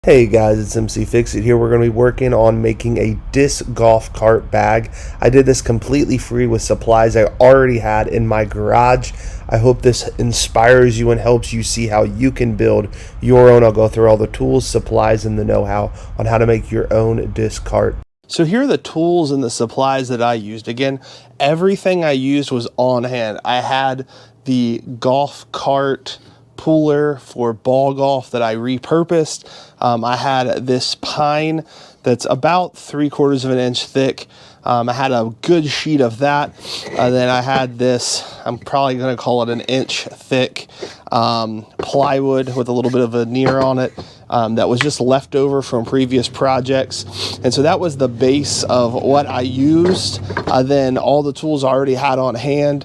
Hey guys, it's mcfixit here. We're going to be working on making a disc golf cart bag. I did this completely free with supplies I already had in my garage. I hope this inspires you and helps you see how you can build your own. I'll go through all the tools, supplies, and the know-how on how to make your own disc cart. So here are the tools and the supplies that I used. Again, everything I used was on hand. I had the golf cart pooler for ball golf that I repurposed. I had this pine that's about 3/4 of an inch thick. I had a good sheet of that. Then I had this, I'm probably going to call it an inch thick plywood with a little bit of veneer on it. That was just left over from previous projects. And so that was the base of what I used. Then all the tools I already had on hand.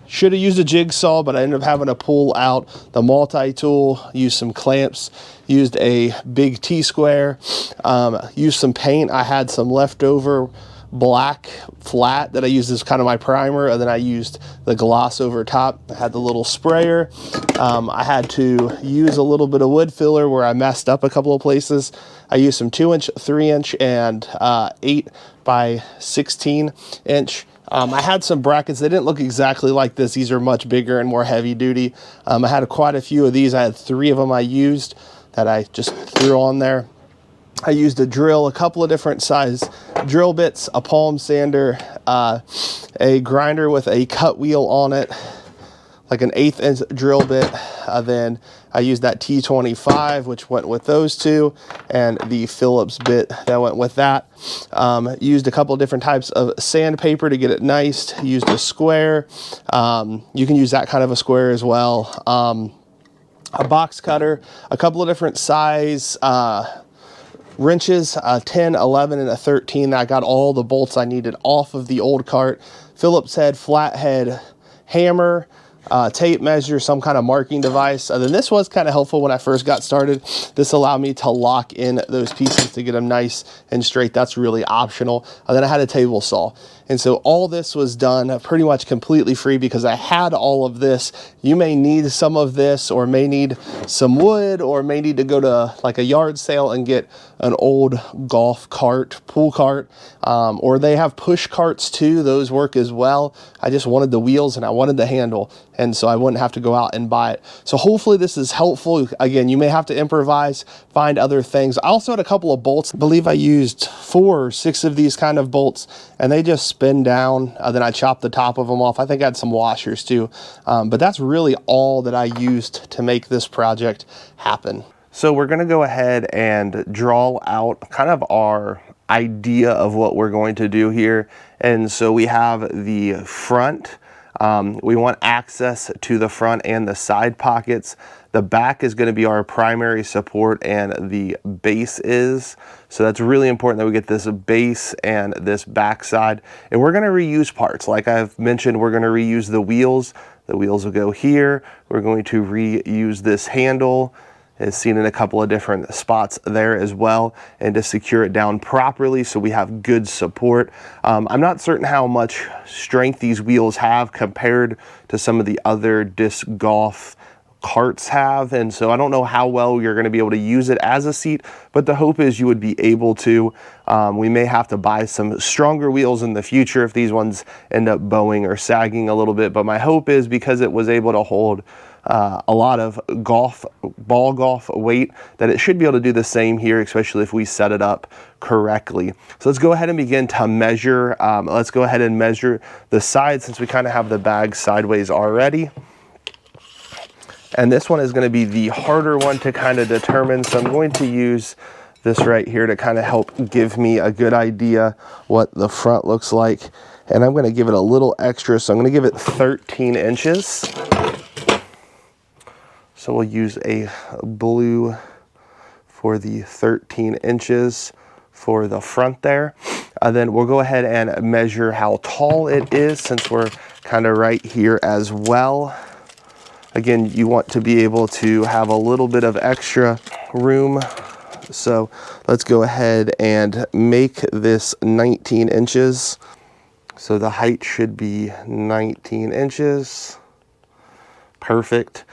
Should have used a jigsaw, but I ended up having to pull out the multi-tool, use some clamps, used a big T-square, used some paint. I had some leftover black flat that I used as kind of my primer, and then I used the gloss over top. I had the little sprayer. I had to use a little bit of wood filler where I messed up a couple of places. I used some 2-inch, 3-inch, and 8 by 16 inch. I had some brackets. They didn't look exactly like this. These are much bigger and more heavy duty. I had quite a few of these. I had 3 of them I used that I just threw on there. I used a drill, a couple of different size drill bits, a palm sander, a grinder with a cut wheel on it, like an 1/8 inch drill bit. Then I used that T25, which went with those two, and the Phillips bit that went with that. Used a couple different types of sandpaper to get it nice. Used a square. You can use that kind of a square as well. A box cutter, a couple of different size wrenches, a 10, 11, and a 13. I got all the bolts I needed off of the old cart. Phillips head, flathead hammer, tape measure, some kind of marking device. Then this was kind of helpful when I first got started. This allowed me to lock in those pieces to get them nice and straight. That's really optional. Then I had a table saw. And so all this was done pretty much completely free because I had all of this. You may need some of this, or may need some wood, or may need to go to like a yard sale and get an old golf cart, pool cart, or they have push carts too. Those work as well. I just wanted the wheels and I wanted the handle, and so I wouldn't have to go out and buy it. So hopefully this is helpful. Again, you may have to improvise, find other things. I also had a couple of bolts. I believe I used 4 or 6 of these kind of bolts, and they just spin down. Then I chopped the top of them off. I think I had some washers too. But that's really all that I used to make this project happen. So we're gonna go ahead and draw out kind of our idea of what we're going to do here. And so we have the front. We want access to the front and the side pockets. The back is going to be our primary support, and the base is. So that's really important that we get this base and this back side. And we're going to reuse parts. Like I've mentioned, we're going to reuse the wheels. The wheels will go here. We're going to reuse this handle. It's seen in a couple of different spots there as well, and to secure it down properly so we have good support. I'm not certain how much strength these wheels have compared to some of the other disc golf carts have, and so I don't know how well you're going to be able to use it as a seat, but the hope is you would be able to. We may have to buy some stronger wheels in the future if these ones end up bowing or sagging a little bit, but my hope is because it was able to hold a lot of ball golf weight, that it should be able to do the same here, especially if we set it up correctly. So let's go ahead and begin to measure. Let's go ahead and measure the sides, since we kind of have the bag sideways already. And this one is going to be the harder one to kind of determine. So I'm going to use this right here to kind of help give me a good idea what the front looks like. And I'm going to give it a little extra. So I'm going to give it 13 inches. So we'll use a blue for the 13 inches for the front there. Then we'll go ahead and measure how tall it is, since we're kind of right here as well. Again, you want to be able to have a little bit of extra room. So let's go ahead and make this 19 inches. So the height should be 19 inches. Perfect.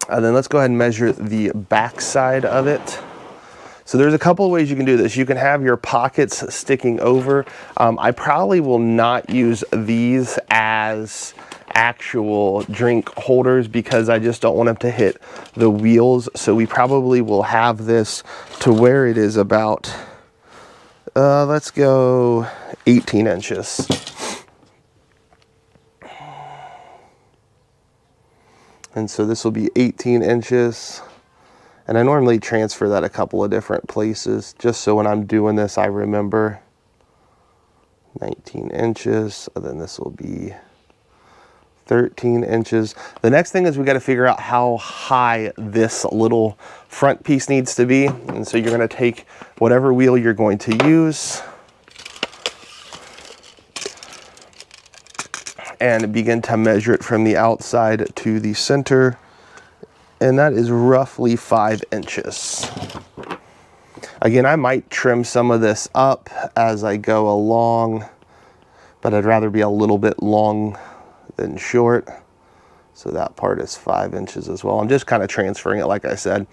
And then let's go ahead and measure the back side of it. So there's a couple of ways you can do this. You can have your pockets sticking over. I probably will not use these as actual drink holders because I just don't want them to hit the wheels. So we probably will have this to where it is about, let's go 18 inches. And so this will be 18 inches. And I normally transfer that a couple of different places, just so when I'm doing this, I remember 19 inches, and then this will be 13 inches. The next thing is we got to figure out how high this little front piece needs to be. And so you're going to take whatever wheel you're going to use and begin to measure it from the outside to the center. And that is roughly 5 inches. Again, I might trim some of this up as I go along, but I'd rather be a little bit long than short. So that part is 5 inches as well. I'm just kind of transferring it, like I said.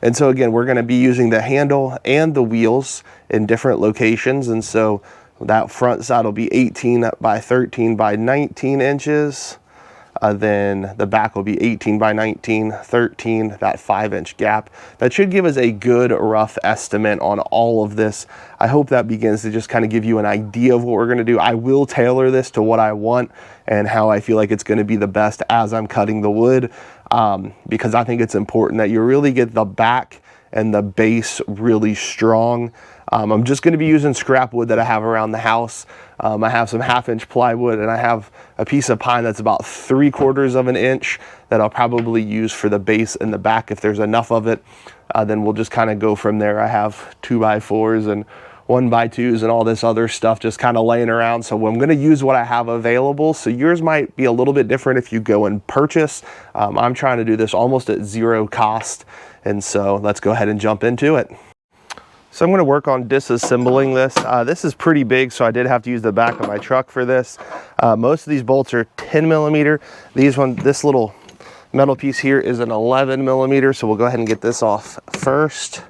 And so again, we're going to be using the handle and the wheels in different locations. And so that front side will be 18 by 13 by 19 inches. Then the back will be 18 by 19, 13, that 5-inch gap. That should give us a good rough estimate on all of this. I hope that begins to just kind of give you an idea of what we're going to do. I will tailor this to what I want and how I feel like it's going to be the best as I'm cutting the wood, because I think it's important that you really get the back and the base really strong. I'm just going to be using scrap wood that I have around the house. I have some 1/2-inch plywood, and I have a piece of pine that's about 3/4 of an inch that I'll probably use for the base and the back if there's enough of it. Then we'll just kind of go from there. I have 2x4s and 1x2s and all this other stuff just kind of laying around. So I'm going to use what I have available. So yours might be a little bit different if you go and purchase. I'm trying to do this almost at zero cost. And so let's go ahead and jump into it. So I'm going to work on disassembling this. This is pretty big, so I did have to use the back of my truck for this. Most of these bolts are 10 millimeter. This little metal piece here is an 11 millimeter, so we'll go ahead and get this off first.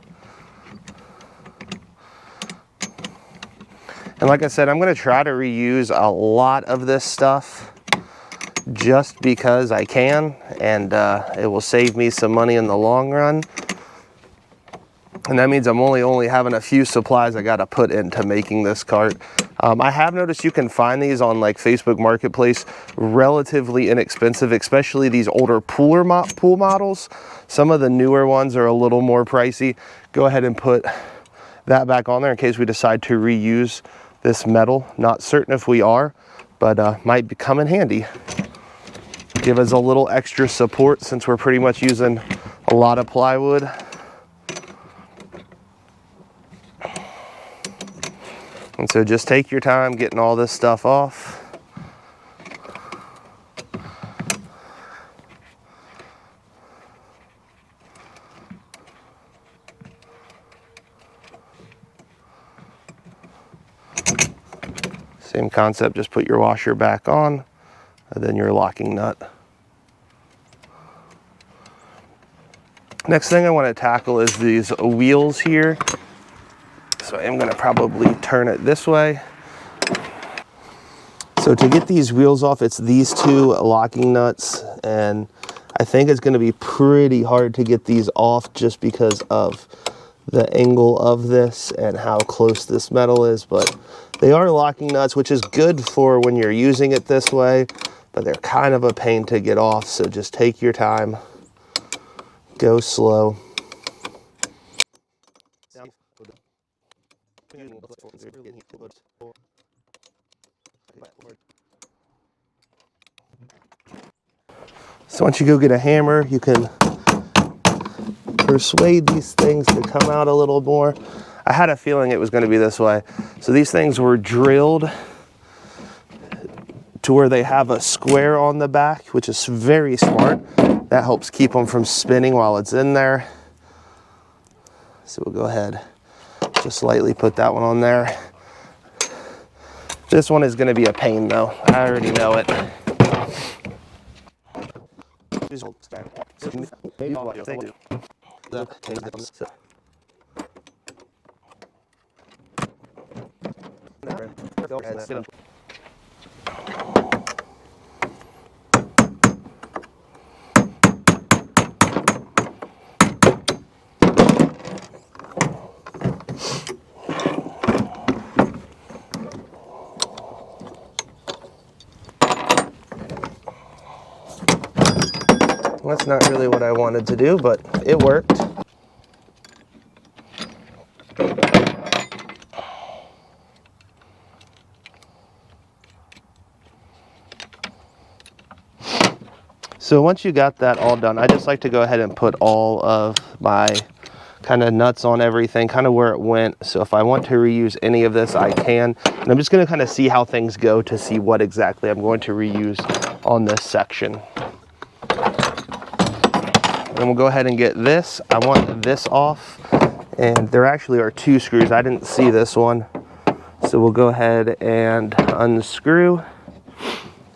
And like I said, I'm going to try to reuse a lot of this stuff just because I can, and it will save me some money in the long run. And that means I'm only having a few supplies I got to put into making this cart. I have noticed you can find these on like Facebook Marketplace relatively inexpensive, especially these older pool models. Some of the newer ones are a little more pricey. Go ahead and put that back on there in case we decide to reuse this metal. Not certain if we are, but might come in handy. Give us a little extra support since we're pretty much using a lot of plywood. And so just take your time getting all this stuff off. Same concept, just put your washer back on, and then your locking nut. Next thing I want to tackle is these wheels here. So I'm going to probably turn it this way. So to get these wheels off, it's these two locking nuts, and I think it's going to be pretty hard to get these off just because of the angle of this and how close this metal is, but they are locking nuts, which is good for when you're using it this way, but they're kind of a pain to get off, so just take your time, go slow. So once you go get a hammer, you can persuade these things to come out a little more. I had a feeling it was going to be this way. So these things were drilled to where they have a square on the back, which is very smart. That helps keep them from spinning while it's in there. So we'll go ahead, just lightly put that one on there. This one is going to be a pain though. I already know it. That's not really what I wanted to do, but it worked. So once you got that all done, I just like to go ahead and put all of my kind of nuts on everything, kind of where it went. So if I want to reuse any of this, I can. And I'm just going to kind of see how things go to see what exactly I'm going to reuse on this section. And we'll go ahead and get this. I want this off. And there actually are two screws. I didn't see this one. So we'll go ahead and unscrew.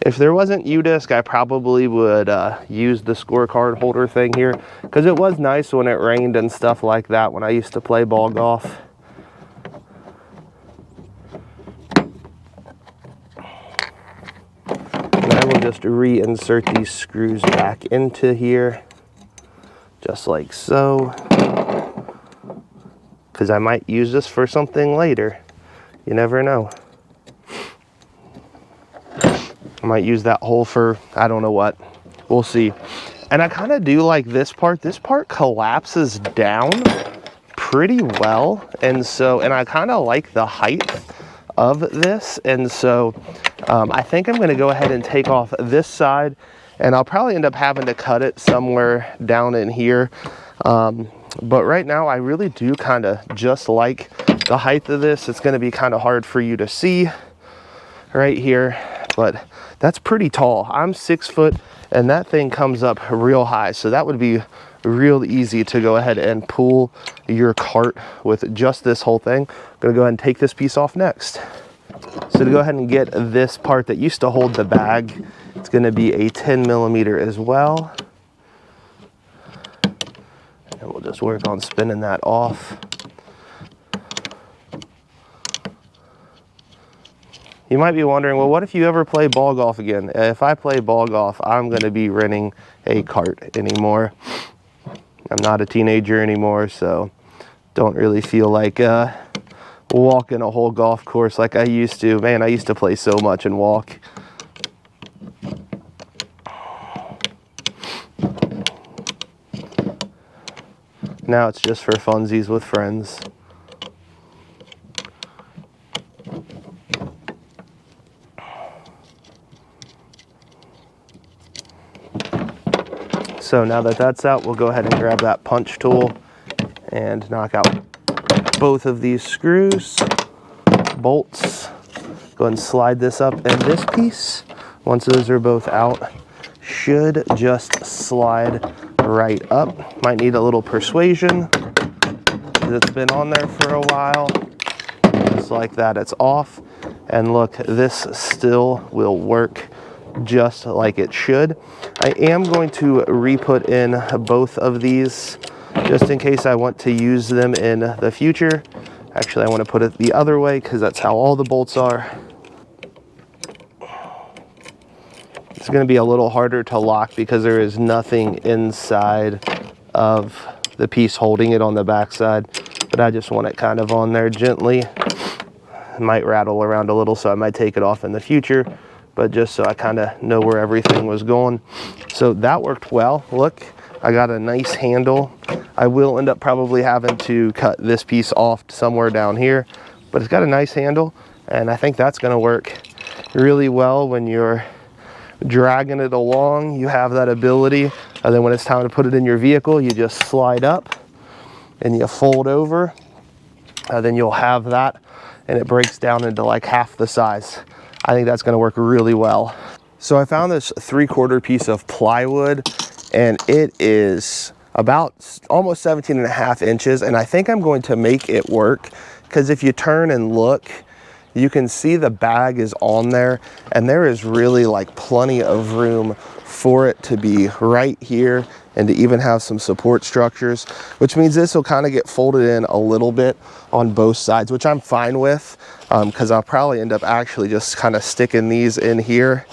If there wasn't U-disc, I probably would use the scorecard holder thing here, because it was nice when it rained and stuff like that when I used to play ball golf. And I will just reinsert these screws back into here, just like so, because I might use this for something later. You never know. I might use that hole for, I don't know what. We'll see. And I kind of do like this part. This part collapses down pretty well. And I kind of like the height of this. And so I think I'm going to go ahead and take off this side. And I'll probably end up having to cut it somewhere down in here. But right now, I really do kind of just like the height of this. It's going to be kind of hard for you to see right here, but that's pretty tall. I'm 6 foot and that thing comes up real high. So that would be real easy to go ahead and pull your cart with just this whole thing. I'm gonna go ahead and take this piece off next. So to go ahead and get this part that used to hold the bag, it's gonna be a 10mm as well. And we'll just work on spinning that off. You might be wondering, well, what if you ever play ball golf again? If I play ball golf, I'm going to be renting a cart anymore. I'm not a teenager anymore, so don't really feel like walking a whole golf course like I used to. Man, I used to play so much and walk. Now it's just for funsies with friends. So now that that's out, we'll go ahead and grab that punch tool and knock out both of these screws, bolts. Go ahead and slide this up, and this piece, once those are both out, should just slide right up. Might need a little persuasion because it's been on there for a while. Just like that, it's off. And look, this still will work just like it should. I am going to re-put in both of these just in case I want to use them in the future. Actually, I want to put it the other way because that's how all the bolts are. It's going to be a little harder to lock because there is nothing inside of the piece holding it on the backside, but I just want it kind of on there gently. It might rattle around a little, so I might take it off in the future, but just so I kind of know where everything was going. So that worked well. Look, I got a nice handle. I will end up probably having to cut this piece off somewhere down here, but it's got a nice handle, and I think that's gonna work really well when you're dragging it along. You have that ability, and then when it's time to put it in your vehicle, you just slide up and you fold over, then you'll have that, and it breaks down into like half the size. I think that's gonna work really well. So I found this 3/4 piece of plywood, and it is about almost 17.5 inches, and I think I'm going to make it work, because if you turn and look, you can see the bag is on there, and there is really like plenty of room for it to be right here and to even have some support structures, which means this will kind of get folded in a little bit on both sides, which I'm fine with, because I'll probably end up actually just kind of sticking these in here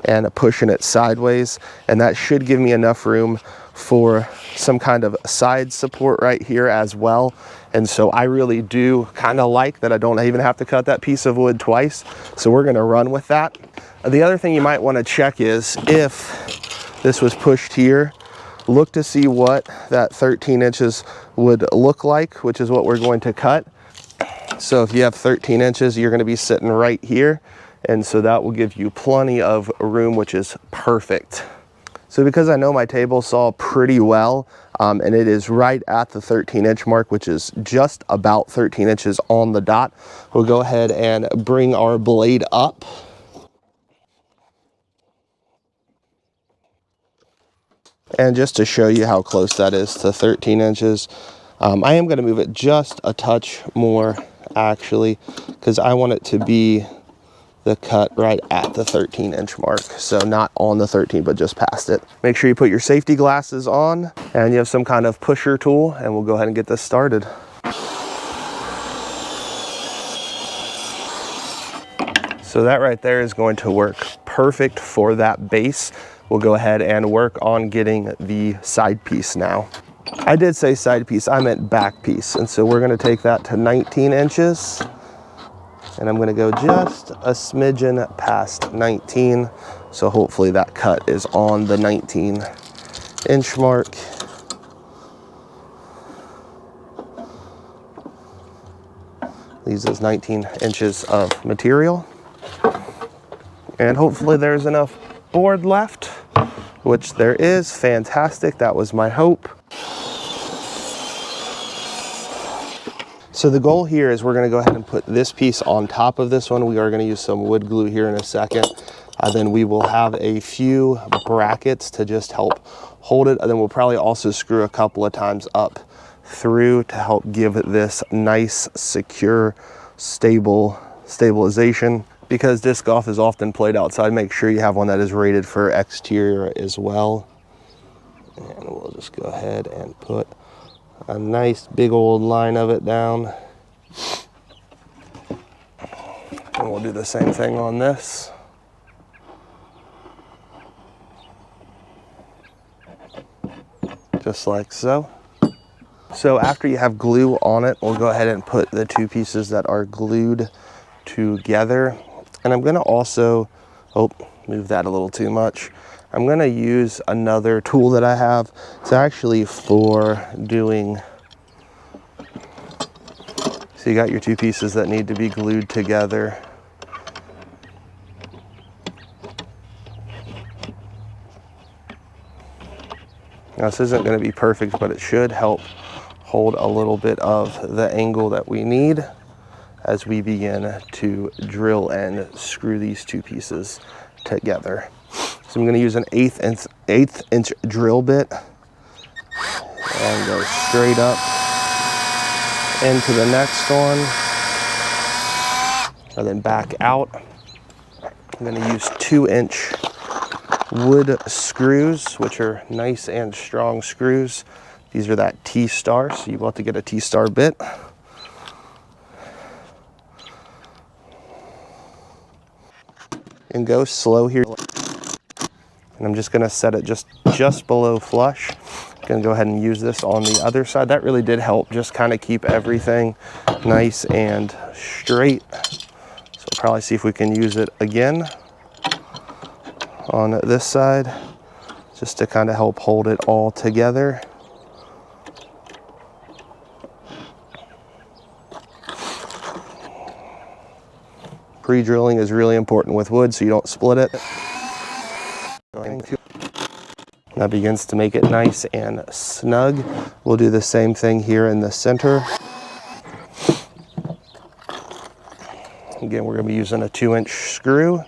and pushing it sideways, and that should give me enough room for some kind of side support right here as well. And so I really do kind of like that I don't even have to cut that piece of wood twice, so we're going to run with that. The other thing you might want to check is if this was pushed here, look to see what that 13 inches would look like, which is what we're going to cut. So if you have 13 inches, you're going to be sitting right here, and so that will give you plenty of room, which is perfect. So because I know my table saw pretty well, and it is right at the 13-inch mark, which is just about 13 inches on the dot, we'll go ahead and bring our blade up. And just to show you how close that is to 13 inches, I am going to move it just a touch more, actually, because I want it to be the cut right at the 13-inch mark. So not on the 13, but just past it. Make sure you put your safety glasses on and you have some kind of pusher tool, and we'll go ahead and get this started. So that right there is going to work perfect for that base. We'll go ahead and work on getting the side piece now. I did say side piece, I meant back piece. And so we're going to take that to 19 inches. And I'm going to go just a smidgen past 19. So hopefully that cut is on the 19-inch mark. Leaves us 19 inches of material. And hopefully there's enough board left, which there is. Fantastic. That was my hope. So the goal here is we're going to go ahead and put this piece on top of this one. We are going to use some wood glue here in a second. Then we will have a few brackets to just help hold it. And then we'll probably also screw a couple of times up through to help give this nice, secure, stabilization. Because disc golf is often played outside, make sure you have one that is rated for exterior as well. And we'll just go ahead and put a nice big old line of it down. And we'll do the same thing on this. Just like so. So after you have glue on it, we'll go ahead and put the two pieces that are glued together. And I'm gonna also, move that a little too much. I'm gonna use another tool that I have. It's actually for doing, so you got your two pieces that need to be glued together. Now this isn't gonna be perfect, but it should help hold a little bit of the angle that we need as we begin to drill and screw these two pieces together. So I'm going to use an eighth inch drill bit and go straight up into the next one, and then back out. I'm going to use 2-inch wood screws, which are nice and strong screws. These are that T-star, so you want to get a T-star bit. And go slow here. And I'm just gonna set it just below flush. Gonna go ahead and use this on the other side. That really did help just kind of keep everything nice and straight. So we'll probably see if we can use it again on this side, just to kind of help hold it all together. Pre-drilling is really important with wood so you don't split it. That begins to make it nice and snug. We'll do the same thing here in the center. Again, we're going to be using a 2-inch screw.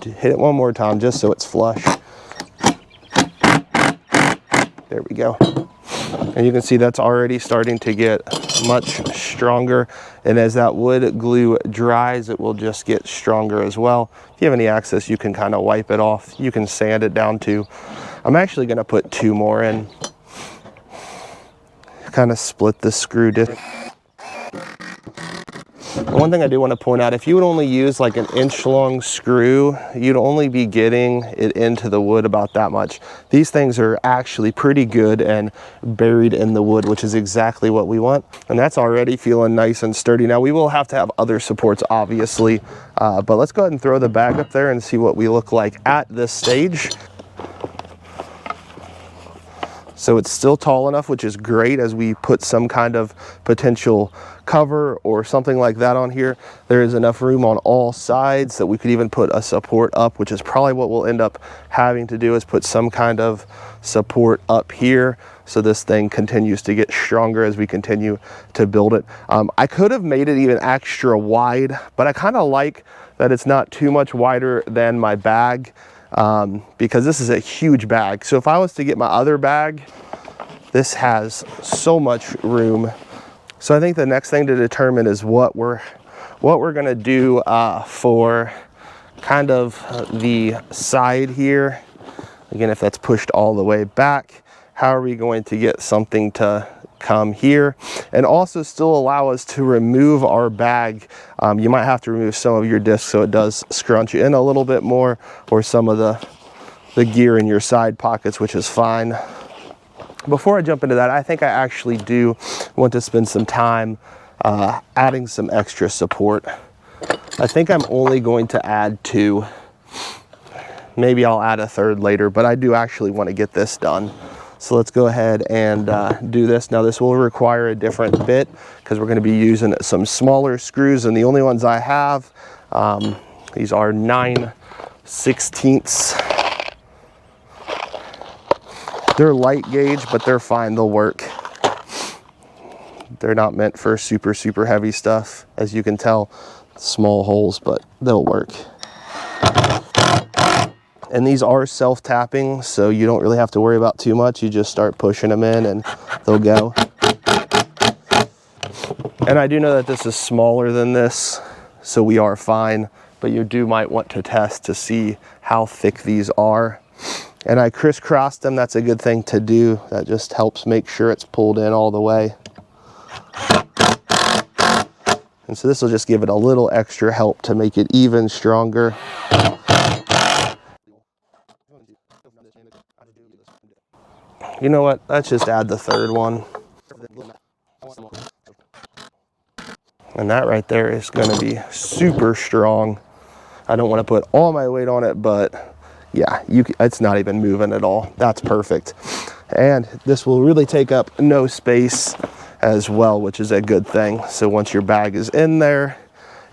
Hit it one more time just so it's flush. There we go. And you can see that's already starting to get much stronger. And as that wood glue dries, it will just get stronger as well. If you have any access, you can kind of wipe it off. You can sand it down too. I'm actually going to put 2 more in. Kind of split the screw disc. One thing I do want to point out, if you would only use like an 1-inch long screw, you'd only be getting it into the wood about that much. These things are actually pretty good and buried in the wood, which is exactly what we want. And that's already feeling nice and sturdy. Now we will have to have other supports, obviously, but let's go ahead and throw the bag up there and see what we look like at this stage. So it's still tall enough, which is great as we put some kind of potential cover or something like that on here. There is enough room on all sides that we could even put a support up, which is probably what we'll end up having to do, is put some kind of support up here so this thing continues to get stronger as we continue to build it. I could have made it even extra wide, but I kind of like that it's not too much wider than my bag. Because this is a huge bag. So if I was to get my other bag, this has so much room. So I think the next thing to determine is what we're gonna do for kind of the side here. Again, if that's pushed all the way back, how are we going to get something to come here and also still allow us to remove our bag? You might have to remove some of your discs so it does scrunch in a little bit more, or some of the gear in your side pockets, which is fine. Before I jump into that, I think I actually do want to spend some time adding some extra support. I think I'm only going to add 2. Maybe I'll add a 3rd later, but I do actually want to get this done. So let's go ahead and do this. Now this will require a different bit because we're going to be using some smaller screws, and the only ones I have, these are 9/16. They're light gauge, but they're fine, they'll work. They're not meant for super, super heavy stuff, as you can tell. Small holes, but they'll work. And these are self-tapping, so you don't really have to worry about too much. You just start pushing them in and they'll go. And I do know that this is smaller than this, so we are fine, but you might want to test to see how thick these are. And I crisscrossed them. That's a good thing to do. That just helps make sure it's pulled in all the way. And so this will just give it a little extra help to make it even stronger. You know what? Let's just add the 3rd one. And that right there is going to be super strong. I don't want to put all my weight on it, but yeah, it's not even moving at all. That's perfect. And this will really take up no space as well, which is a good thing. So once your bag is in there,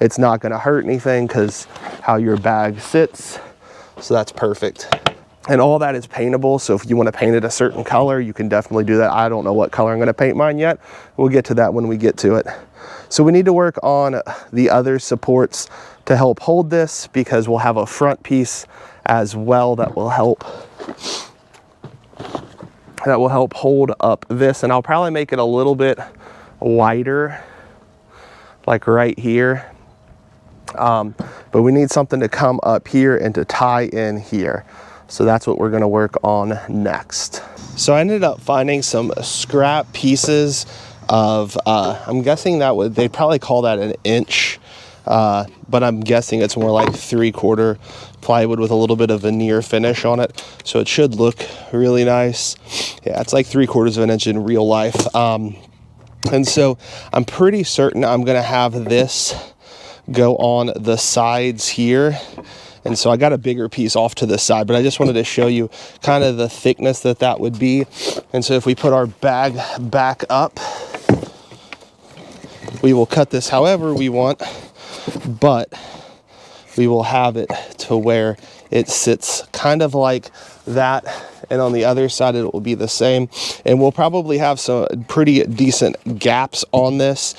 it's not going to hurt anything because how your bag sits. So that's perfect. And all that is paintable, so if you want to paint it a certain color, you can definitely do that. I don't know what color I'm going to paint mine yet. We'll get to that when we get to it. So we need to work on the other supports to help hold this, because we'll have a front piece as well that will help hold up this. And I'll probably make it a little bit wider, like right here. But we need something to come up here and to tie in here. So that's what we're gonna work on next. So I ended up finding some scrap pieces of, I'm guessing they'd probably call that an inch, but I'm guessing it's more like 3/4 plywood with a little bit of veneer finish on it. So it should look really nice. Yeah, it's like 3/4 of an inch in real life. And so I'm pretty certain I'm gonna have this go on the sides here. And so I got a bigger piece off to the side, but I just wanted to show you kind of the thickness that would be. And so if we put our bag back up, we will cut this however we want, but we will have it to where it sits kind of like that, and on the other side it will be the same. And we'll probably have some pretty decent gaps on this,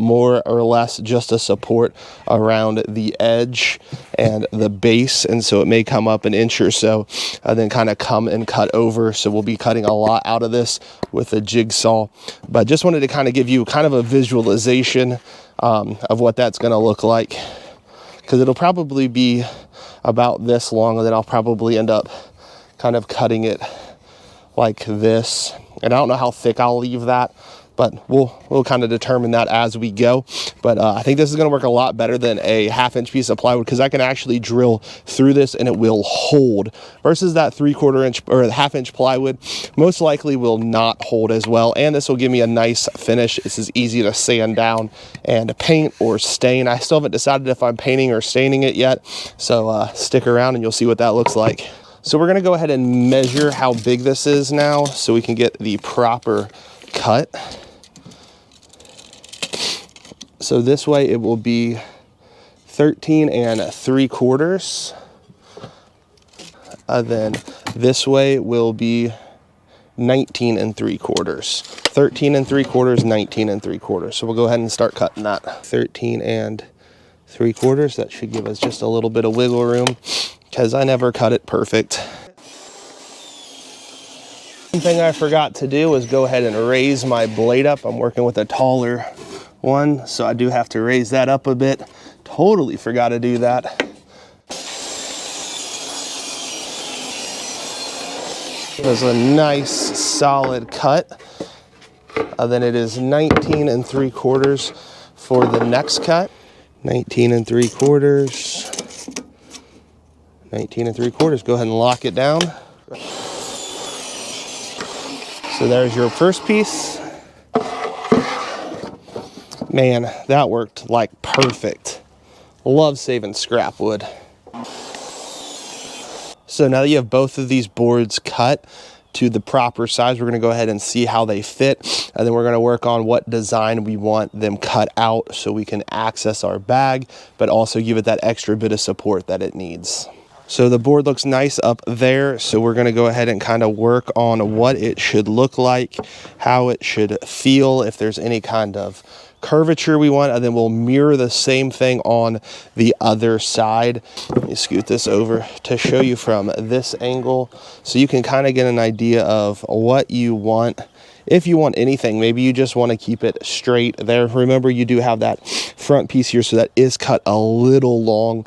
more or less just a support around the edge. and the base, and so it may come up an inch or so, and then kind of come and cut over. So we'll be cutting a lot out of this with a jigsaw, but just wanted to kind of give you kind of a visualization of what that's going to look like, because it'll probably be about this long, and then I'll probably end up kind of cutting it like this. And I don't know how thick I'll leave that, but we'll kind of determine that as we go. But I think this is going to work a lot better than a 1/2 inch piece of plywood, because I can actually drill through this and it will hold, versus that 3/4 inch or 1/2 inch plywood most likely will not hold as well. And this will give me a nice finish. This is easy to sand down and paint or stain. I still haven't decided if I'm painting or staining it yet, so stick around and you'll see what that looks like. So we're going to go ahead and measure how big this is now so we can get the proper cut. So this way it will be 13 3/4. Then this way will be 19 3/4. 13 3/4, 19 3/4. So we'll go ahead and start cutting that. 13 3/4. That should give us just a little bit of wiggle room, because I never cut it perfect. One thing I forgot to do was go ahead and raise my blade up. I'm working with a taller one, so I do have to raise that up a bit. Totally forgot to do that. It was a nice solid cut. Then it is 19 3/4 for the next cut. 19 3/4. 19 3/4. Go ahead and lock it down. So there's your first piece. Man, that worked like perfect. Love saving scrap wood. So now that you have both of these boards cut to the proper size, we're going to go ahead and see how they fit, and then we're going to work on what design we want them cut out so we can access our bag, but also give it that extra bit of support that it needs. So the board looks nice up there, so we're going to go ahead and kind of work on what it should look like, how it should feel, if there's any kind of curvature we want, and then we'll mirror the same thing on the other side. Let me scoot this over to show you from this angle so you can kind of get an idea of what you want. If you want anything, maybe you just want to keep it straight there. Remember, you do have that front piece here, so that is cut a little long,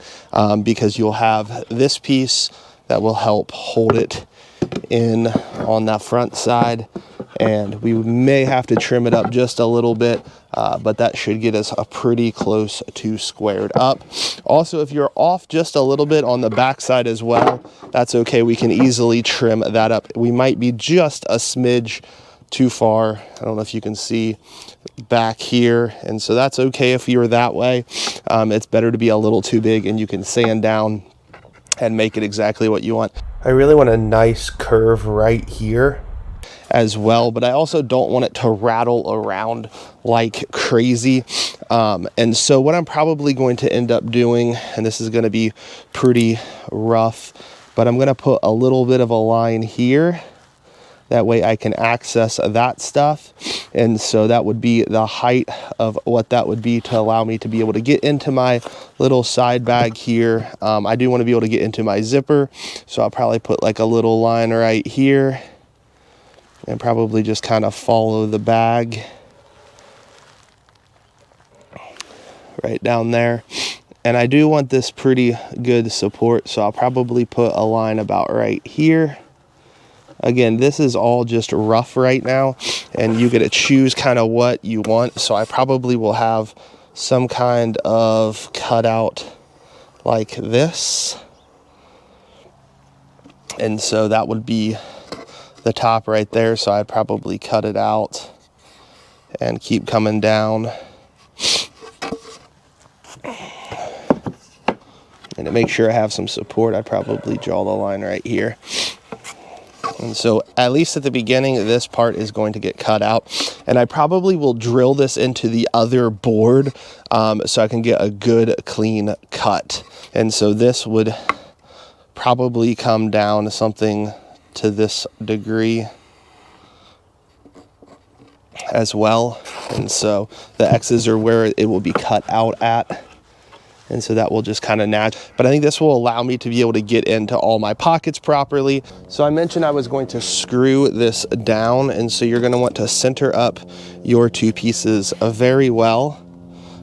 because you'll have this piece that will help hold it in on that front side, and we may have to trim it up just a little bit, but that should get us a pretty close to squared up. Also, if you're off just a little bit on the back side as well, that's okay. We can easily trim that up. We might be just a smidge too far. I don't know if you can see back here, and so that's okay if you're that way. It's better to be a little too big, and you can sand down and make it exactly what you want. I really want a nice curve right here as well, but I also don't want it to rattle around like crazy. And so what I'm probably going to end up doing, and this is going to be pretty rough, but I'm going to put a little bit of a line here. That way I can access that stuff. And so that would be the height of what that would be to allow me to be able to get into my little side bag here. I do want to be able to get into my zipper, so I'll probably put like a little line right here and probably just kind of follow the bag right down there. And I do want this pretty good support, so I'll probably put a line about right here. Again, this is all just rough right now, and you get to choose kind of what you want. So I probably will have some kind of cutout like this. And so that would be the top right there. So I'd probably cut it out and keep coming down. And to make sure I have some support, I'd probably draw the line right here. And so at least at the beginning, this part is going to get cut out, and I probably will drill this into the other board so I can get a good clean cut. And so this would probably come down to something to this degree as well. And so the X's are where it will be cut out at. and so that will just kind of naturally, but I think this will allow me to be able to get into all my pockets properly. So I mentioned I was going to screw this down, and so you're going to want to center up your two pieces very well.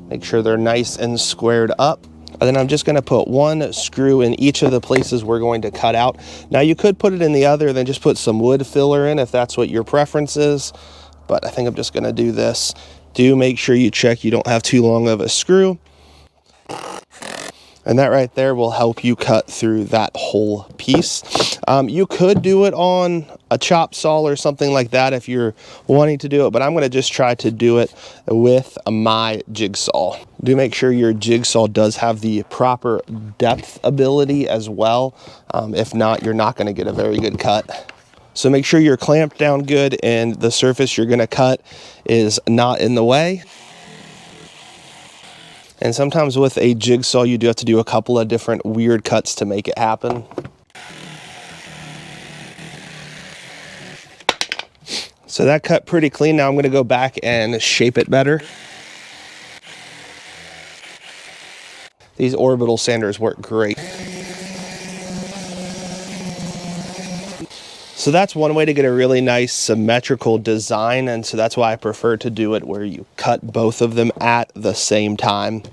Make sure they're nice and squared up. And then I'm just going to put one screw in each of the places we're going to cut out. Now you could put it in the other, then just put some wood filler in if that's what your preference is, but I think I'm just going to do this. Do make sure you check you don't have too long of a screw. And that right there will help you cut through that whole piece. You could do it on a chop saw or something like that if you're wanting to do it, but I'm gonna just try to do it with my jigsaw. Do make sure your jigsaw does have the proper depth ability as well. If not, you're not gonna get a very good cut. So make sure you're clamped down good and the surface you're gonna cut is not in the way. And sometimes with a jigsaw, you do have to do a couple of different weird cuts to make it happen. So that cut pretty clean. Now I'm going to go back and shape it better. These orbital sanders work great. So that's one way to get a really nice symmetrical design, and so that's why I prefer to do it where you cut both of them at the same time.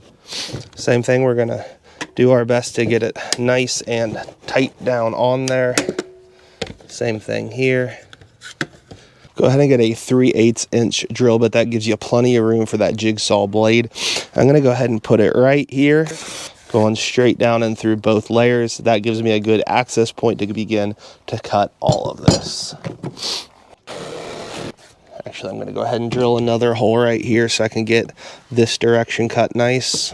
Same thing, we're gonna do our best to get it nice and tight down on there. Same thing here. Go ahead and get a 3/8 inch drill bit. That gives you plenty of room for that jigsaw blade. I'm gonna go ahead and put it right here, going straight down and through both layers. That gives me a good access point to begin to cut all of this. Actually, I'm going to go ahead and drill another hole right here so I can get this direction cut nice.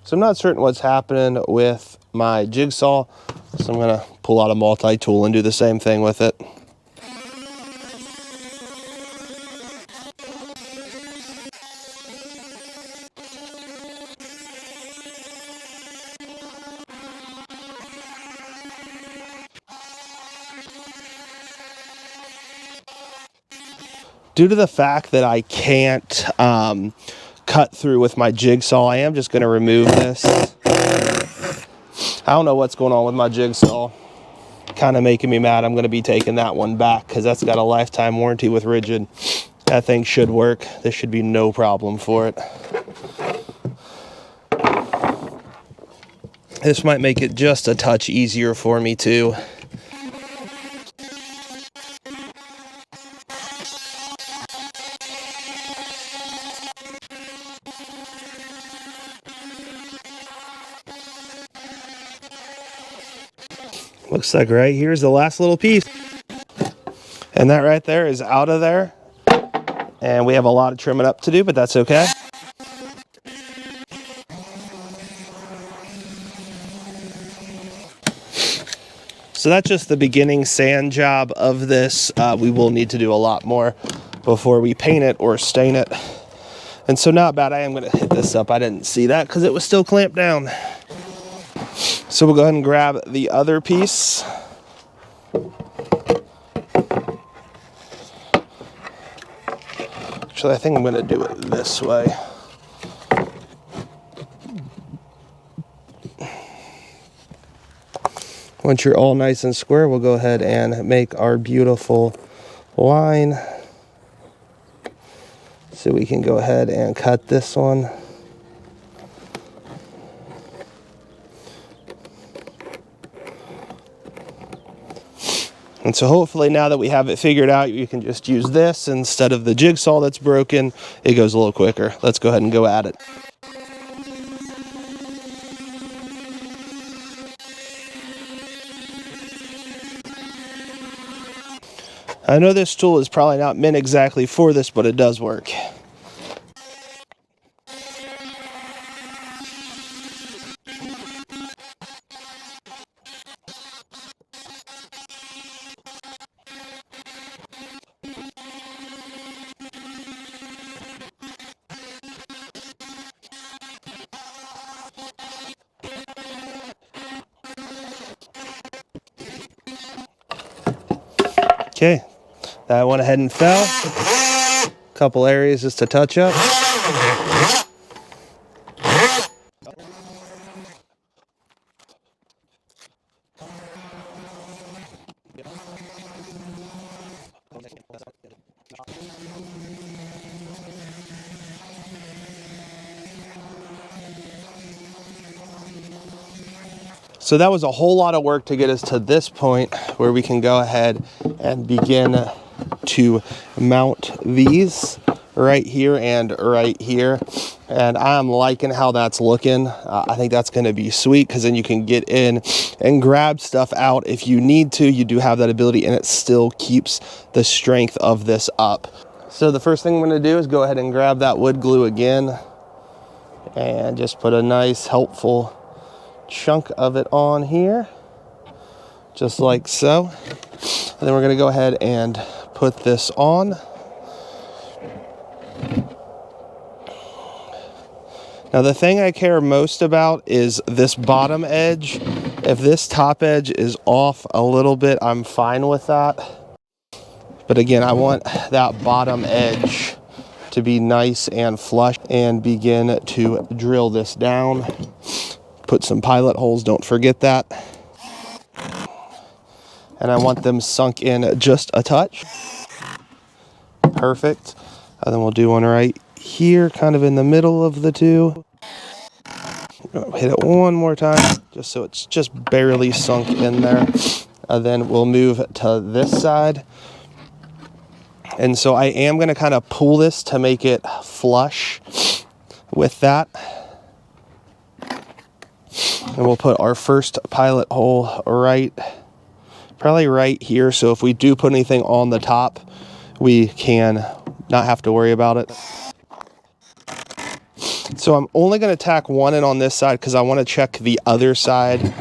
So I'm not certain what's happening with my jigsaw, so I'm going to pull out a multi-tool and do the same thing with it. Due to the fact that I can't cut through with my jigsaw, I am just going to remove this. I don't know what's going on with my jigsaw. Kind of making me mad. I'm going to be taking that one back because that's got a lifetime warranty with Rigid. That thing should work. There should be no problem for it. This might make it just a touch easier for me too. Looks like right here's the last little piece. And that right there is out of there. And we have a lot of trimming up to do, but that's okay. So that's just the beginning sand job of this. We will need to do a lot more before we paint it or stain it. And so not bad. I am going to hit this up. I didn't see that because it was still clamped down. So we'll go ahead and grab the other piece. Actually, I think I'm going to do it this way. Once you're all nice and square, we'll go ahead and make our beautiful line. So we can go ahead and cut this one. And so hopefully now that we have it figured out, you can just use this instead of the jigsaw that's broken. It goes a little quicker. Let's go ahead and go at it. I know this tool is probably not meant exactly for this, but it does work. Okay, that went ahead and fell. A couple areas just to touch up. So that was a whole lot of work to get us to this point where we can go ahead and begin to mount these right here and right here. And I'm liking how that's looking. I think that's going to be sweet, because then you can get in and grab stuff out if you need to. You do have that ability, and it still keeps the strength of this up. So the first thing I'm going to do is go ahead and grab that wood glue again and just put a nice helpful chunk of it on here, just like so. And then we're going to go ahead and put this on. Now the thing I care most about is this bottom edge. If this top edge is off a little bit, I'm fine with that. But again, I want that bottom edge to be nice and flush, and begin to drill this down. Put some pilot holes, don't forget that. And I want them sunk in just a touch. Perfect. And then we'll do one right here, kind of in the middle of the two. Hit it one more time, just so it's just barely sunk in there. And then we'll move to this side. And so I am going to kind of pull this to make it flush with that. And we'll put our first pilot hole probably right here. So if we do put anything on the top, we can not have to worry about it. So I'm only going to tack one in on this side because I want to check the other side.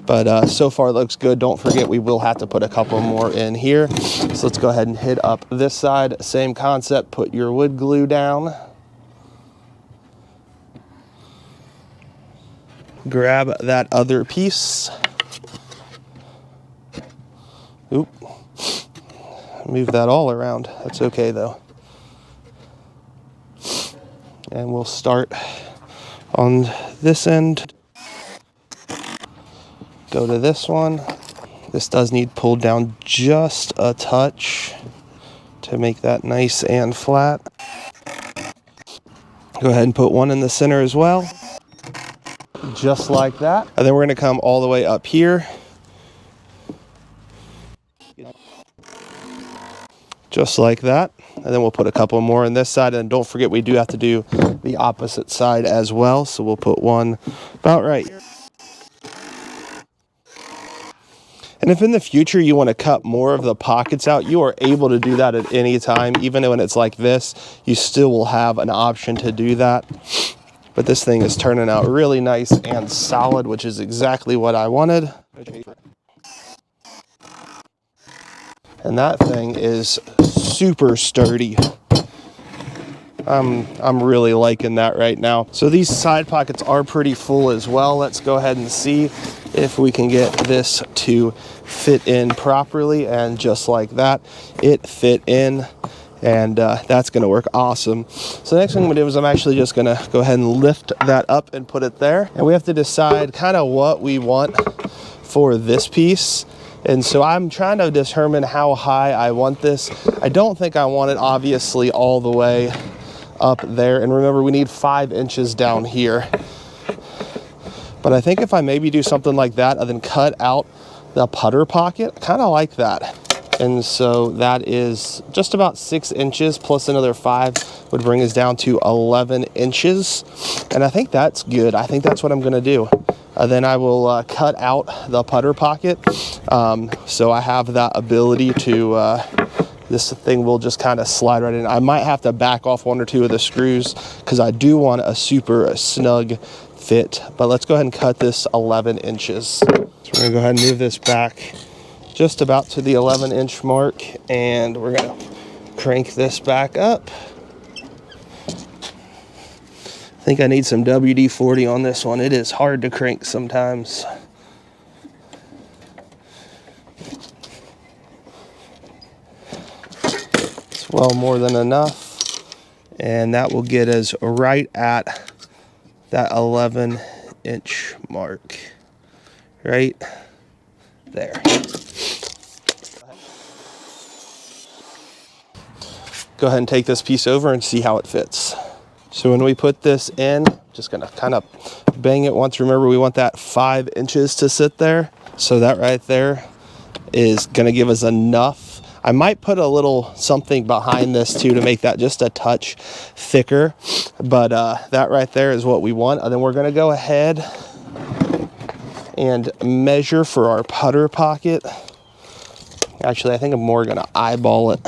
But so far it looks good. Don't forget, we will have to put a couple more in here. So let's go ahead and hit up this side. Same concept, put your wood glue down. Grab that other piece. Oop. Move that all around. That's okay though. And we'll start on this end. Go to this one. This does need pulled down just a touch to make that nice and flat. Go ahead and put one in the center as well. Just like that. And then we're going to come all the way up here. Just like that. And then we'll put a couple more on this side. And don't forget, we do have to do the opposite side as well. So we'll put one about right here. And if in the future you want to cut more of the pockets out, you are able to do that at any time. Even when it's like this, you still will have an option to do that. But this thing is turning out really nice and solid, which is exactly what I wanted. And that thing is super sturdy. I'm really liking that right now. So these side pockets are pretty full as well. Let's go ahead and see if we can get this to fit in properly. And just like that, it fit in. And that's going to work awesome. So the next thing I'm going to do is I'm actually just going to go ahead and lift that up and put it there. And we have to decide kind of what we want for this piece. And so I'm trying to determine how high I want this. I don't think I want it obviously all the way up there. And remember, we need 5 inches down here. But I think if I maybe do something like that and then cut out the putter pocket, I kind of like that. And so that is just about 6 inches plus another 5 would bring us down to 11 inches. And I think that's good. I think that's what I'm going to do. Then I will cut out the putter pocket. So I have that ability to, this thing will just kind of slide right in. I might have to back off 1 or 2 of the screws because I do want a super snug fit. But let's go ahead and cut this 11 inches. So we're going to go ahead and move this back just about to the 11-inch mark, and we're going to crank this back up. I think I need some WD-40 on this one. It is hard to crank sometimes. It's well more than enough. And that will get us right at that 11-inch mark. Right there. Go ahead and take this piece over and see how it fits. So when we put this in, just gonna kind of bang it once. Remember, we want that 5 inches to sit there. So that right there is gonna give us enough. I might put a little something behind this too to make that just a touch thicker, but that right there is what we want. And then we're gonna go ahead and measure for our putter pocket. Actually, I think I'm more gonna eyeball it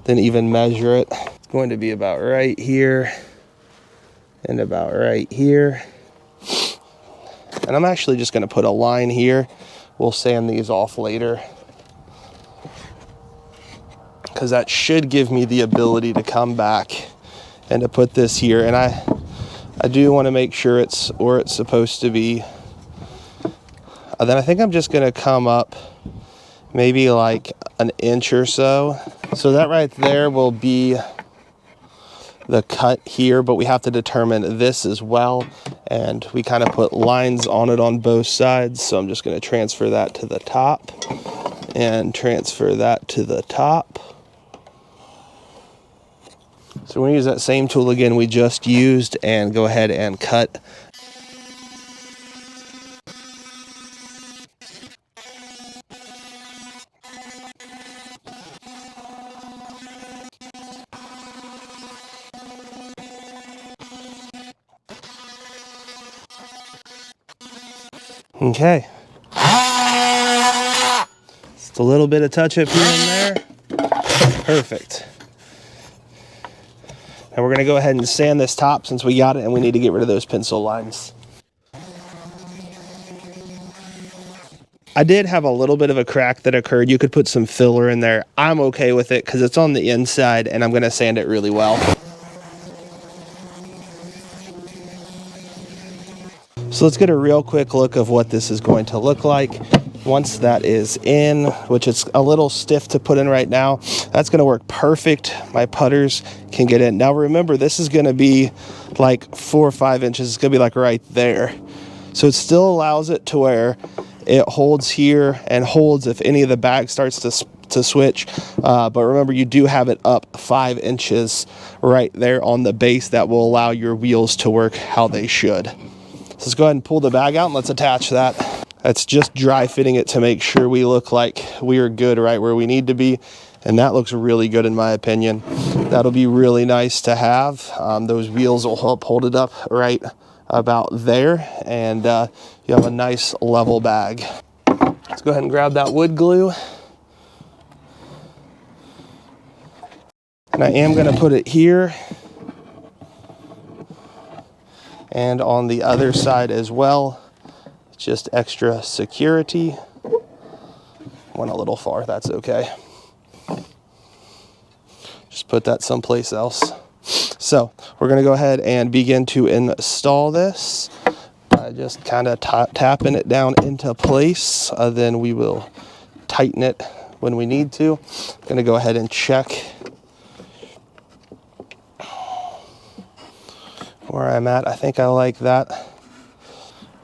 than even measure it. It's going to be about right here and about right here. And I'm actually just gonna put a line here. We'll sand these off later, because that should give me the ability to come back and to put this here. And I do want to make sure it's where it's supposed to be. Then I think I'm just gonna come up maybe like an inch or so. So that right there will be the cut here, but we have to determine this as well. And we kind of put lines on it on both sides. So I'm just gonna transfer that to the top and transfer that to the top. So we're gonna use that same tool again we just used and go ahead and cut. Okay. Just a little bit of touch up here and there. Perfect. Now we're gonna go ahead and sand this top since we got it and we need to get rid of those pencil lines. I did have a little bit of a crack that occurred. You could put some filler in there. I'm okay with it because it's on the inside and I'm gonna sand it really well. So let's get a real quick look of what this is going to look like once that is in, which is a little stiff to put in right now. That's going to work perfect. My putters can get in. Now remember, this is going to be like 4 or 5 inches. It's going to be like right there. So it still allows it to where it holds here and holds if any of the bag starts to switch. But remember, you do have it up 5 inches right there on the base that will allow your wheels to work how they should. So let's go ahead and pull the bag out and let's attach that. That's just dry fitting it to make sure we look like we are good right where we need to be. And that looks really good in my opinion. That'll be really nice to have. Those wheels will help hold it up right about there. And you have a nice level bag. Let's go ahead and grab that wood glue. And I am going to put it here and on the other side as well. Just extra security. Went a little far, that's okay. Just put that someplace else. So we're gonna go ahead and begin to install this by just kind of tapping it down into place. Then we will tighten it when we need to. I'm gonna go ahead and check where I'm at. I think I like that.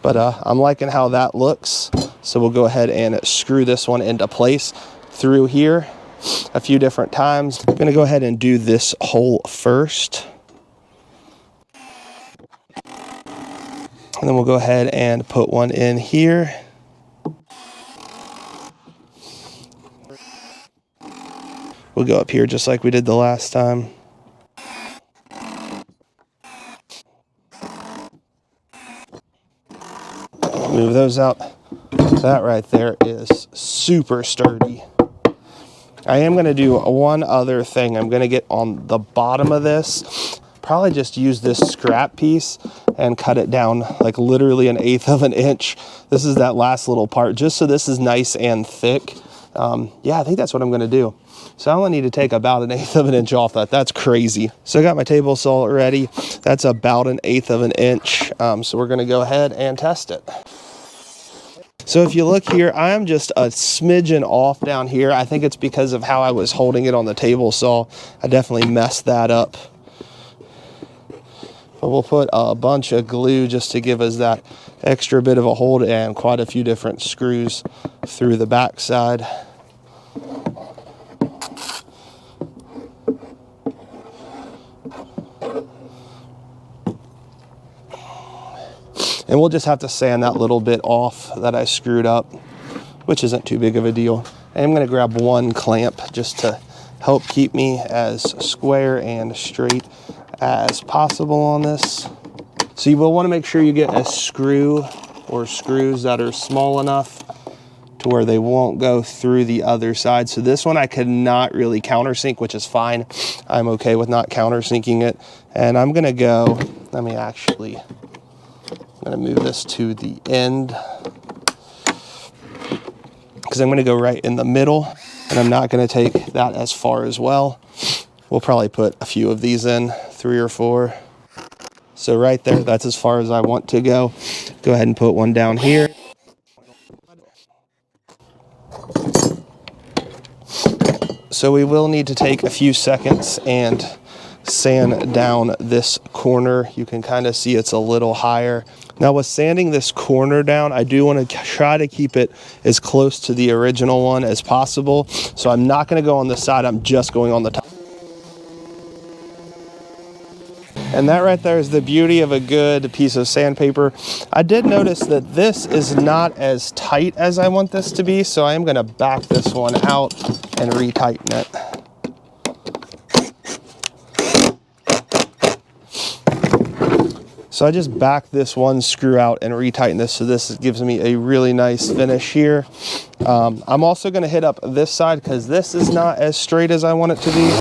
But I'm liking how that looks. So we'll go ahead and screw this one into place through here a few different times. I'm gonna go ahead and do this hole first. And then we'll go ahead and put one in here. We'll go up here just like we did the last time. Move those out. That right there is super sturdy. I am going to do one other thing. I'm going to get on the bottom of this. Probably just use this scrap piece and cut it down like literally 1/8 of an inch. This is that last little part, just so this is nice and thick. Yeah, I think that's what I'm going to do. So I only need to take about 1/8 of an inch off that. That's crazy. So I got my table saw ready. That's about 1/8 of an inch. So we're going to go ahead and test it. So if you look here, I'm just a smidgen off down here. I think it's because of how I was holding it on the table saw. I definitely messed that up. But we'll put a bunch of glue just to give us that extra bit of a hold, and quite a few different screws through the back side. And we'll just have to sand that little bit off that I screwed up, which isn't too big of a deal. And I'm going to grab one clamp just to help keep me as square and straight as possible on this. So you will want to make sure you get a screw or screws that are small enough to where they won't go through the other side. So this one I could not really countersink, which is fine. I'm okay with not countersinking it. And I'm going to go, I'm going to move this to the end, because I'm going to go right in the middle, and I'm not going to take that as far as well. We'll probably put a few of these in, 3 or 4. So right there, that's as far as I want to go. Go ahead and put one down here. So we will need to take a few seconds and sand down this corner. You can kind of see it's a little higher. Now with sanding this corner down, I do want to try to keep it as close to the original one as possible. So I'm not going to go on the side, I'm just going on the top. And that right there is the beauty of a good piece of sandpaper. I did notice that this is not as tight as I want this to be, so I am going to back this one out and retighten it. So I just back this one screw out and retighten this, so this gives me a really nice finish here. I'm also going to hit up this side because this is not as straight as I want it to be.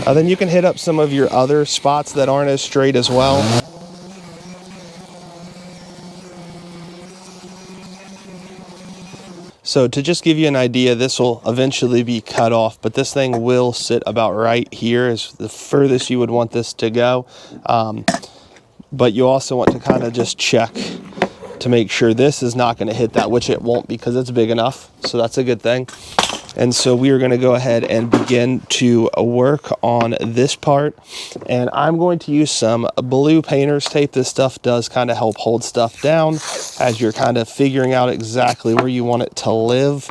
Then you can hit up some of your other spots that aren't as straight as well. So to just give you an idea, this will eventually be cut off, but this thing will sit about right here is the furthest you would want this to go. But you also want to kind of just check to make sure this is not going to hit that, which it won't because it's big enough. So that's a good thing. And so we are going to go ahead and begin to work on this part. And I'm going to use some blue painter's tape. This stuff does kind of help hold stuff down as you're kind of figuring out exactly where you want it to live.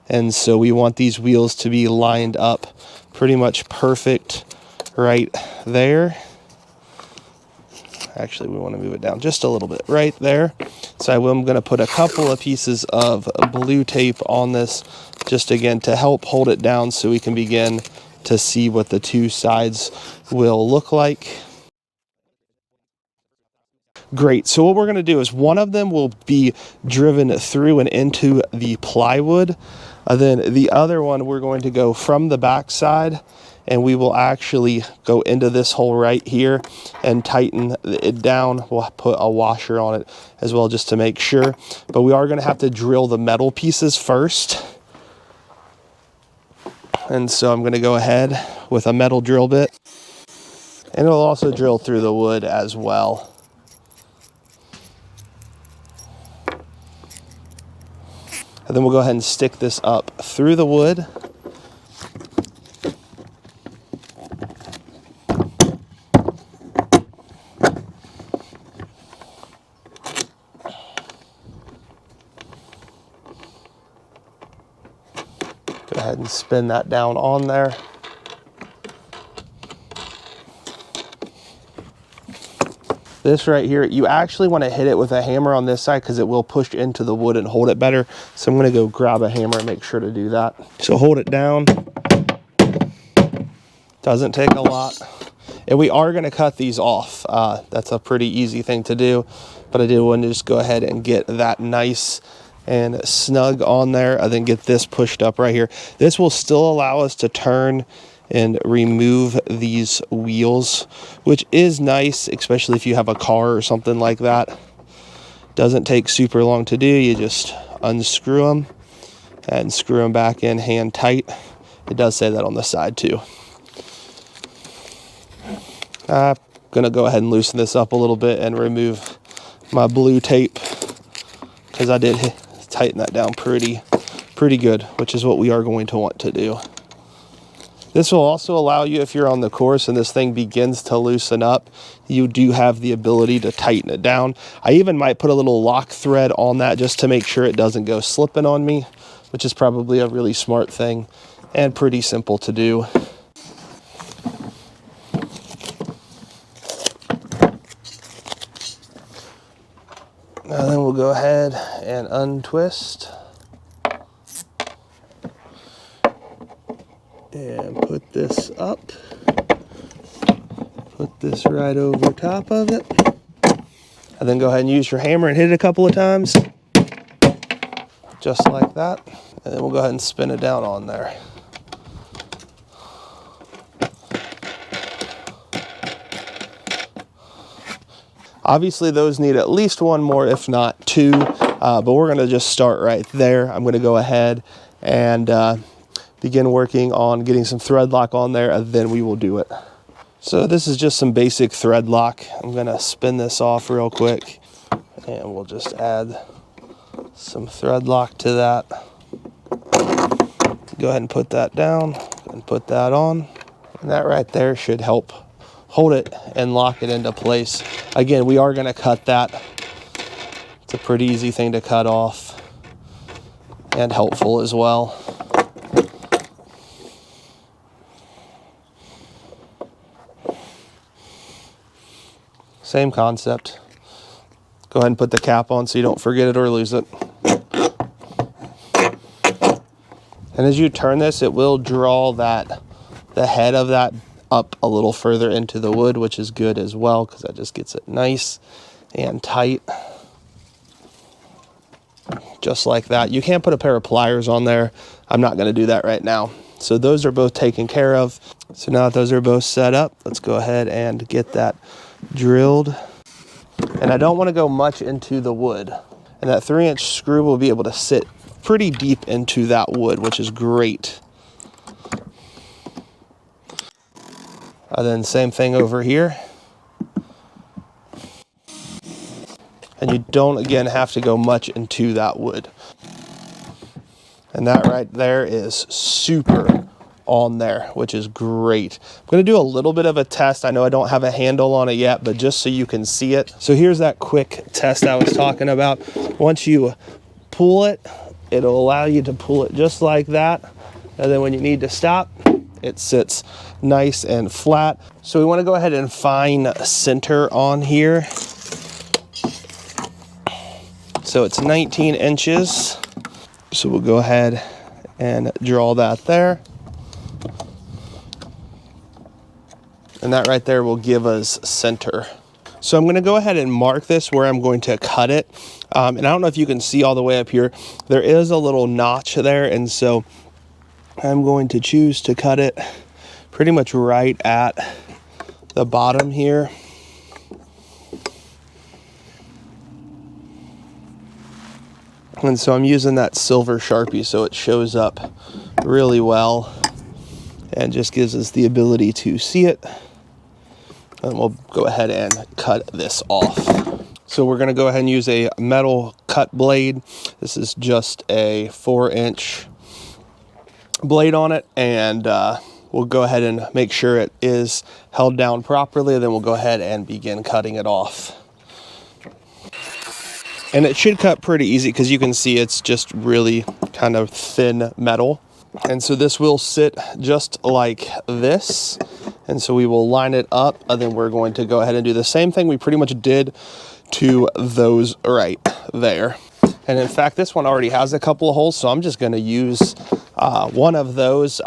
And so we want these wheels to be lined up pretty much perfect right there. Actually, we want to move it down just a little bit right there. So I'm going to put a couple of pieces of blue tape on this, just again to help hold it down so we can begin to see what the two sides will look like. Great. So what we're going to do is one of them will be driven through and into the plywood. Then the other one, we're going to go from the back side, and we will actually go into this hole right here and tighten it down. We'll put a washer on it as well just to make sure. But we are going to have to drill the metal pieces first. And so I'm going to go ahead with a metal drill bit. And it'll also drill through the wood as well. And then we'll go ahead and stick this up through the wood. Go ahead and spin that down on there. This right here, you actually want to hit it with a hammer on this side because it will push into the wood and hold it better. So I'm going to go grab a hammer and make sure to do that. So hold it down. Doesn't take a lot. And we are going to cut these off. That's a pretty easy thing to do. But I did want to just go ahead and get that nice and snug on there. And then get this pushed up right here. This will still allow us to turn and remove these wheels, which is nice, especially if you have a car or something like that. Doesn't take super long to do. You just unscrew them and screw them back in hand tight. It does say that on the side too. I'm gonna go ahead and loosen this up a little bit and remove my blue tape because I did tighten that down pretty good, which is what we are going to want to do. This will also allow you, if you're on the course and this thing begins to loosen up, you do have the ability to tighten it down. I even might put a little lock thread on that just to make sure it doesn't go slipping on me, which is probably a really smart thing and pretty simple to do. Now then we'll go ahead and untwist and put this up. Put this right over top of it. And then go ahead and use your hammer and hit it a couple of times. Just like that. And then we'll go ahead and spin it down on there. Obviously those need at least one more, if not two, but we're gonna just start right there. I'm gonna go ahead and begin working on getting some thread lock on there, and then we will do it. So this is just some basic thread lock. I'm gonna spin this off real quick, and we'll just add some thread lock to that. Go ahead and put that down and put that on. And that right there should help hold it and lock it into place. Again, we are gonna cut that. It's a pretty easy thing to cut off and helpful as well. Same concept. Go ahead and put the cap on so you don't forget it or lose it. And as you turn this, it will draw the head of that up a little further into the wood, which is good as well because that just gets it nice and tight. Just like that. You can't put a pair of pliers on there. I'm not going to do that right now. So those are both taken care of. So now that those are both set up, let's go ahead and get that drilled. And I don't want to go much into the wood. And that 3-inch screw will be able to sit pretty deep into that wood, which is great. And then same thing over here. And you don't, again, have to go much into that wood. And that right there is super on there, which is great. I'm gonna do a little bit of a test. I know I don't have a handle on it yet, but just so you can see it. So here's that quick test I was talking about. Once you pull it, it'll allow you to pull it just like that. And then when you need to stop, it sits nice and flat. So we want to go ahead and find center on here. So it's 19 inches. So we'll go ahead and draw that there. And that right there will give us center. So I'm going to go ahead and mark this where I'm going to cut it. And I don't know if you can see all the way up here. There is a little notch there, and so I'm going to choose to cut it pretty much right at the bottom here. And so I'm using that silver Sharpie so it shows up really well and just gives us the ability to see it. And we'll go ahead and cut this off. So we're gonna go ahead and use a metal cut blade. This is just a 4-inch blade on it, and we'll go ahead and make sure it is held down properly, and then we'll go ahead and begin cutting it off. And it should cut pretty easy because you can see it's just really kind of thin metal. And so this will sit just like this. And so we will line it up, and then we're going to go ahead and do the same thing we pretty much did to those right there. And in fact, this one already has a couple of holes, so I'm just going to use one of those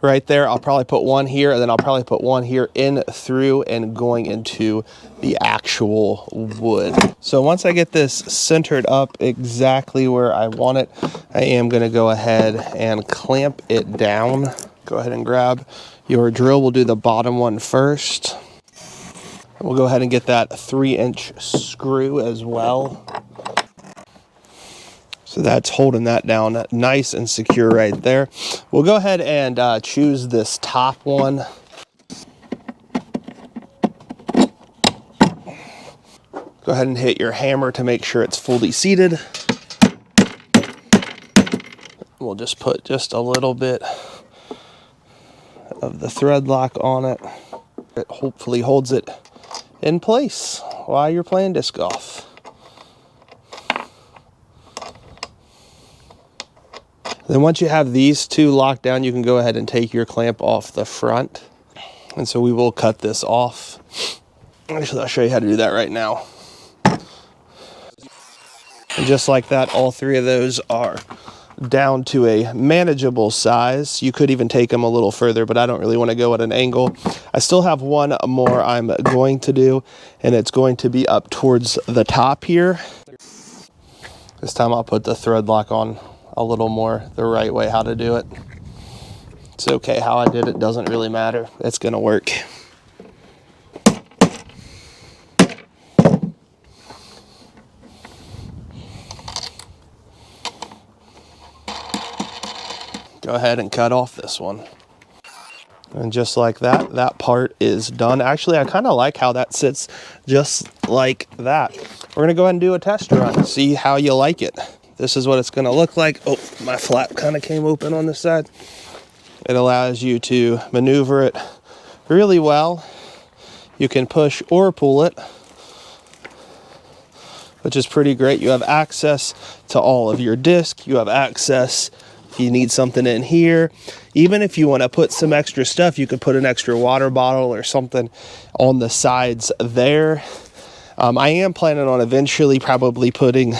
right there. I'll probably put one here, and then I'll probably put one here in through and going into the actual wood. So once I get this centered up exactly where I want it, I am going to go ahead and clamp it down. Go ahead and grab your drill. We'll do the bottom one first. And we'll go ahead and get that 3-inch screw as well. So that's holding that down nice and secure right there. We'll go ahead and choose this top one. Go ahead and hit your hammer to make sure it's fully seated. We'll just put just a little bit of the thread lock on it. It hopefully holds it in place while you're playing disc golf. Then once you have these two locked down, you can go ahead and take your clamp off the front. And so we will cut this off. Actually, I'll show you how to do that right now. And just like that, all three of those are down to a manageable size. You could even take them a little further, but I don't really want to go at an angle. I still have one more I'm going to do, and it's going to be up towards the top here. This time I'll put the thread lock on a little more the right way how to do it. It's okay how I did it, doesn't really matter. It's gonna work. Go ahead and cut off this one. And just like that, that part is done. Actually, I kind of like how that sits just like that. We're gonna go ahead and do a test run, see how you like it. This is what it's gonna look like. Oh, my flap kind of came open on this side. It allows you to maneuver it really well. You can push or pull it, which is pretty great. You have access to all of your disc. You have access if you need something in here. Even if you want to put some extra stuff, you could put an extra water bottle or something on the sides there. I am planning on eventually probably putting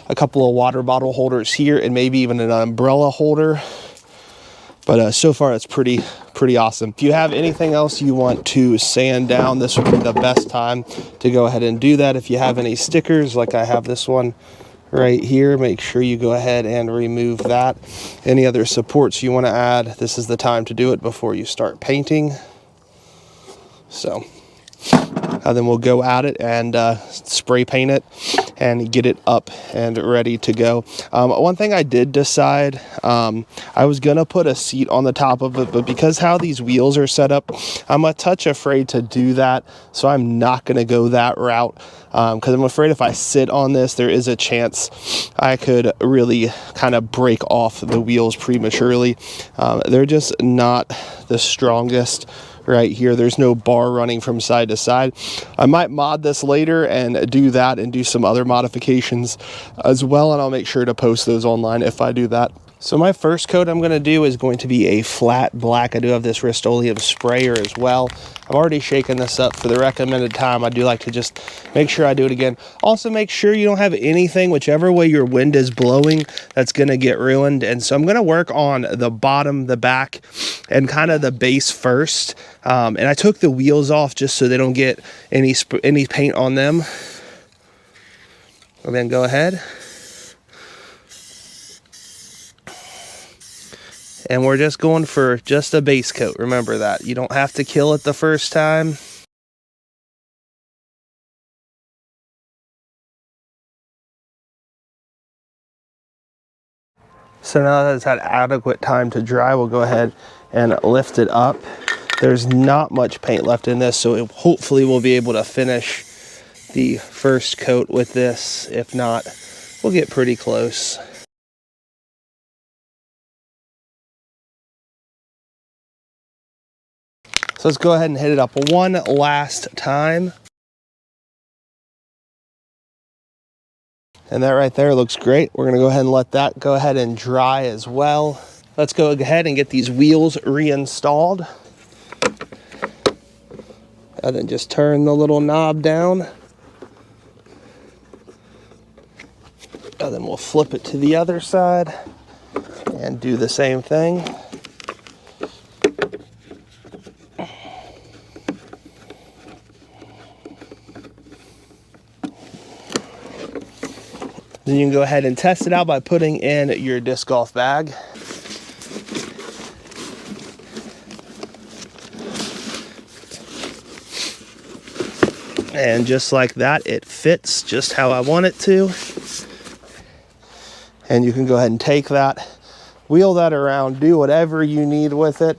a couple of water bottle holders here and maybe even an umbrella holder. But so far it's pretty awesome. If you have anything else you want to sand down, this would be the best time to go ahead and do that. If you have any stickers, like I have this one right here, make sure you go ahead and remove that. Any other supports you want to add, this is the time to do it before you start painting. So then we'll go at it and spray paint it and get it up and ready to go. One thing I did decide, I was gonna put a seat on the top of it, but because how these wheels are set up, I'm a touch afraid to do that, so I'm not gonna go that route, because I'm afraid if I sit on this, there is a chance I could really kind of break off the wheels prematurely. They're just not the strongest right here. There's no bar running from side to side. I might mod this later and do that and do some other modifications as well, and I'll make sure to post those online if I do that. So my first coat I'm going to do is going to be a flat black. I do have this Rust-Oleum sprayer as well. I've already shaken this up for the recommended time. I do like to just make sure I do it again. Also make sure you don't have anything, whichever way your wind is blowing, that's going to get ruined. And so I'm going to work on the bottom, the back, and kind of the base first. And I took the wheels off just so they don't get any paint on them. And then go ahead. And we're just going for just a base coat. Remember that. You don't have to kill it the first time. So now that it's had adequate time to dry, we'll go ahead and lift it up. There's not much paint left in this, so hopefully we'll be able to finish the first coat with this. If not, we'll get pretty close. So let's go ahead and hit it up one last time. And that right there looks great. We're gonna go ahead and let that go ahead and dry as well. Let's go ahead and get these wheels reinstalled. And then just turn the little knob down. And then we'll flip it to the other side and do the same thing. Then you can go ahead and test it out by putting in your disc golf bag. And just like that, it fits just how I want it to. And you can go ahead and take that, wheel that around, do whatever you need with it.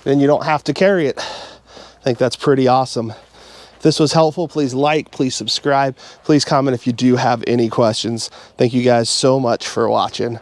Then you don't have to carry it. I think that's pretty awesome. If this was helpful, please like, please subscribe, please comment if you do have any questions. Thank you guys so much for watching.